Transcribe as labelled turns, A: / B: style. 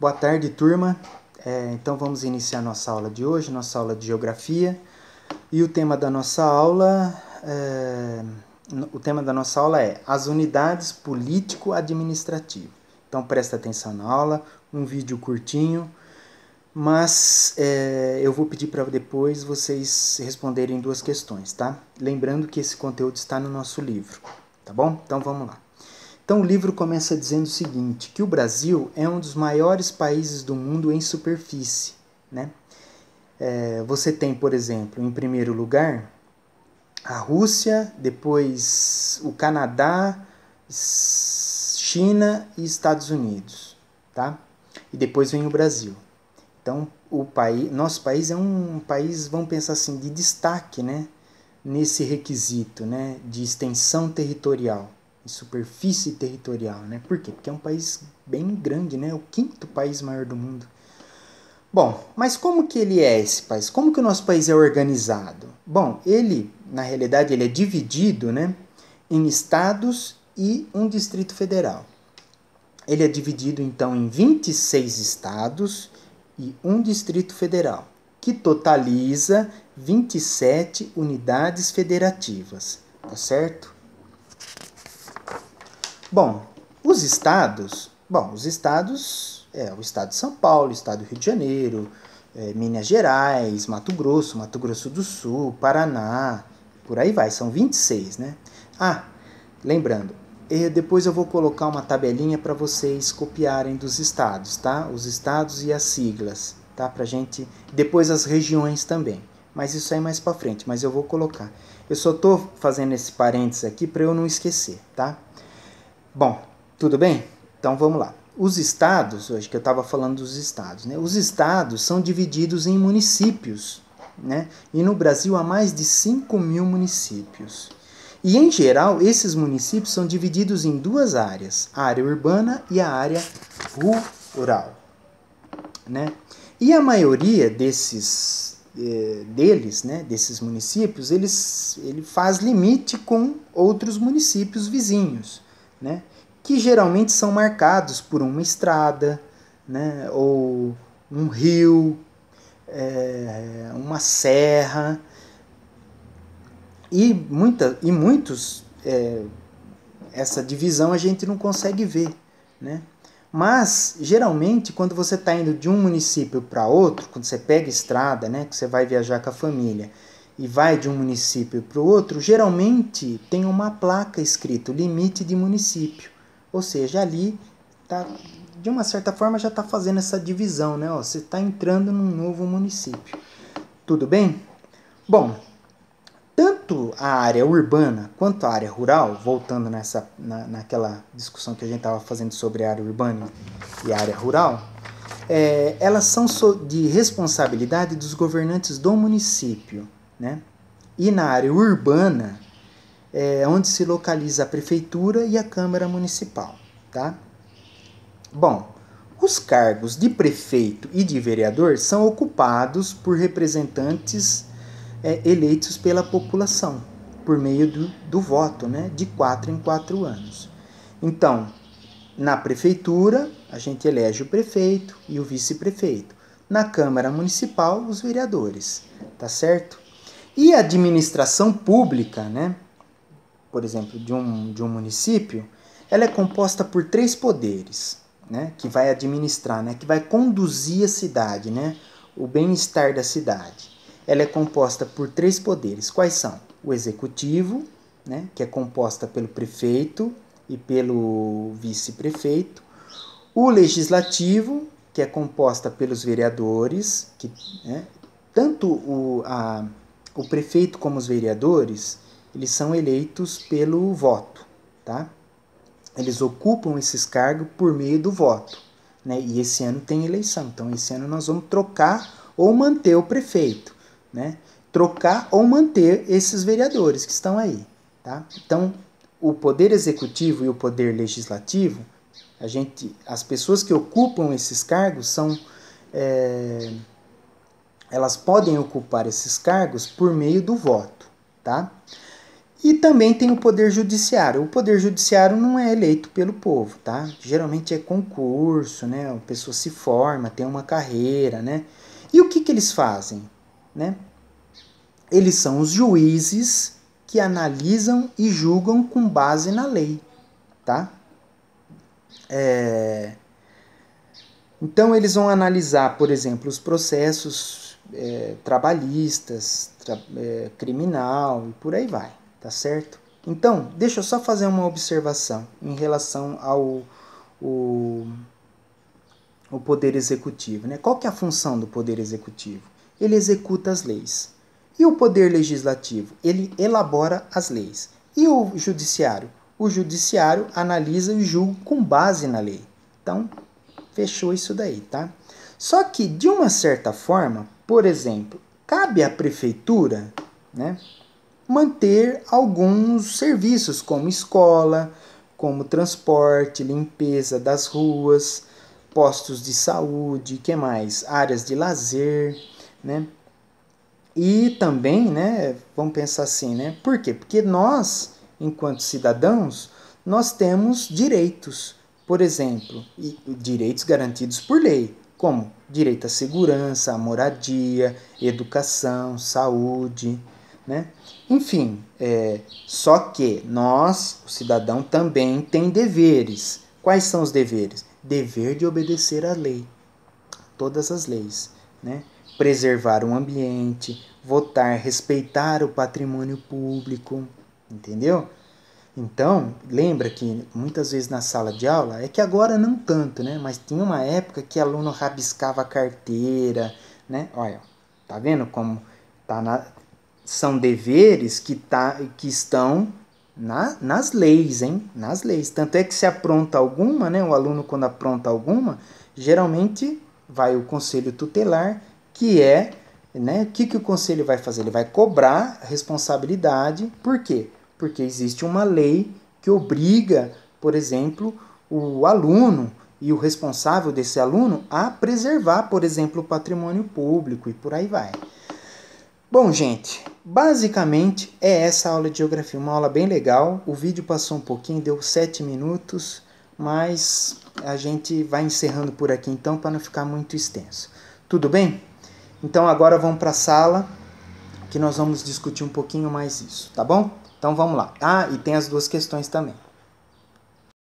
A: Boa tarde, turma. Então vamos iniciar nossa aula de hoje, nossa aula de Geografia. E o tema da nossa aula é as unidades político-administrativo. Então presta atenção na aula, um vídeo curtinho, mas eu vou pedir para depois vocês responderem duas questões, tá? Lembrando que esse conteúdo está no nosso livro, tá bom? Então vamos lá. Então o livro começa dizendo o seguinte, que o Brasil é um dos maiores países do mundo em superfície, né? Você tem, por exemplo, em primeiro lugar, a Rússia, depois o Canadá, China e Estados Unidos, tá? E depois vem o Brasil. Então, nosso país é um país, vamos pensar assim, de destaque, né? Nesse requisito, né? De extensão territorial, de superfície territorial, né? Por quê? Porque é um país bem grande, né? O quinto país maior do mundo. Bom, mas como que ele é esse país? Como que o nosso país é organizado? Bom, na realidade, ele é dividido, né, em estados e um distrito federal. Ele é dividido, então, em 26 estados e um distrito federal, que totaliza 27 unidades federativas, tá certo? Bom, os estados o estado de São Paulo, o estado do Rio de Janeiro, Minas Gerais, Mato Grosso do Sul, Paraná, por aí vai, são 26, né? Lembrando, depois eu vou colocar uma tabelinha para vocês copiarem dos estados, tá? Os estados e as siglas, tá? Pra gente, depois as regiões também, mas isso aí mais para frente, mas eu vou colocar. Eu só tô fazendo esse parênteses aqui para eu não esquecer, tá? Bom, tudo bem? Então vamos lá. Os estados, hoje que eu estava falando dos estados, né? Os estados são divididos em municípios, né? E no Brasil há mais de 5.000 municípios. E em geral, esses municípios são divididos em duas áreas, a área urbana e a área rural, né? E a maioria desses municípios, ele faz limite com outros municípios vizinhos, né? Que geralmente são marcados por uma estrada, né? Ou um rio, uma serra, e muitos essa divisão a gente não consegue ver, né? Mas geralmente quando você está indo de um município para outro, quando você pega estrada, né, que você vai viajar com a família e vai de um município para o outro, geralmente tem uma placa escrito limite de município. Ou seja, ali tá, de uma certa forma já está fazendo essa divisão, né? Você está entrando num novo município. Tudo bem? Bom, tanto a área urbana quanto a área rural, voltando naquela discussão que a gente estava fazendo sobre a área urbana e a área rural, elas são de responsabilidade dos governantes do município, né? E na área urbana, onde se localiza a prefeitura e a Câmara Municipal, tá? Bom, os cargos de prefeito e de vereador são ocupados por representantes eleitos pela população, por meio do voto, né, de 4 em 4 anos. Então, na prefeitura, a gente elege o prefeito e o vice-prefeito. Na Câmara Municipal, os vereadores, tá certo? E a administração pública, né, por exemplo, de um município, ela é composta por 3 poderes, né, que vai administrar, né, que vai conduzir a cidade, né, o bem-estar da cidade. Ela é composta por 3 poderes. Quais são? O executivo, né, que é composta pelo prefeito e pelo vice-prefeito. O legislativo, que é composta pelos vereadores, né, tanto o prefeito como os vereadores, eles são eleitos pelo voto, tá? Eles ocupam esses cargos por meio do voto, né? E esse ano tem eleição, então esse ano nós vamos trocar ou manter o prefeito, né? Trocar ou manter esses vereadores que estão aí, tá? Então, o poder executivo e o poder legislativo, as pessoas que ocupam esses cargos elas podem ocupar esses cargos por meio do voto, tá? E também tem o poder judiciário. O poder judiciário não é eleito pelo povo, tá? Geralmente é concurso, né? A pessoa se forma, tem uma carreira, né? E o que eles fazem, né? Eles são os juízes que analisam e julgam com base na lei, tá? Então eles vão analisar, por exemplo, os processos trabalhistas, criminal e por aí vai, tá certo? Então, deixa eu só fazer uma observação em relação ao o poder executivo, né? Qual que é a função do poder executivo? Ele executa as leis. E o poder legislativo? Ele elabora as leis. E o judiciário? O judiciário analisa e julga com base na lei. Então, fechou isso daí, tá? Só que, de uma certa forma, por exemplo, cabe à prefeitura, né, manter alguns serviços, como escola, como transporte, limpeza das ruas, postos de saúde, que mais? Áreas de lazer, né? E também, né, vamos pensar assim, né? Por quê? Porque nós, enquanto cidadãos, nós temos direitos, por exemplo, e direitos garantidos por lei, como direito à segurança, à moradia, educação, saúde, né? Enfim, só que nós, o cidadão, também tem deveres. Quais são os deveres? Dever de obedecer à lei, todas as leis, né? Preservar o ambiente, votar, respeitar o patrimônio público, entendeu? Então, lembra que muitas vezes na sala de aula, é que agora não tanto, né? Mas tinha uma época que aluno rabiscava a carteira, né? Olha, tá vendo como são deveres que estão nas leis, hein? Nas leis. Tanto é que se apronta alguma, né? O aluno quando apronta alguma, geralmente vai o conselho tutelar, que é, né? O que o conselho vai fazer? Ele vai cobrar responsabilidade. Por quê? Porque existe uma lei que obriga, por exemplo, o aluno e o responsável desse aluno a preservar, por exemplo, o patrimônio público e por aí vai. Bom, gente, basicamente é essa aula de geografia, uma aula bem legal. O vídeo passou um pouquinho, deu 7 minutos, mas a gente vai encerrando por aqui então para não ficar muito extenso. Tudo bem? Então agora vamos para a sala que nós vamos discutir um pouquinho mais isso, tá bom? Então vamos lá. Ah, e tem as duas questões também.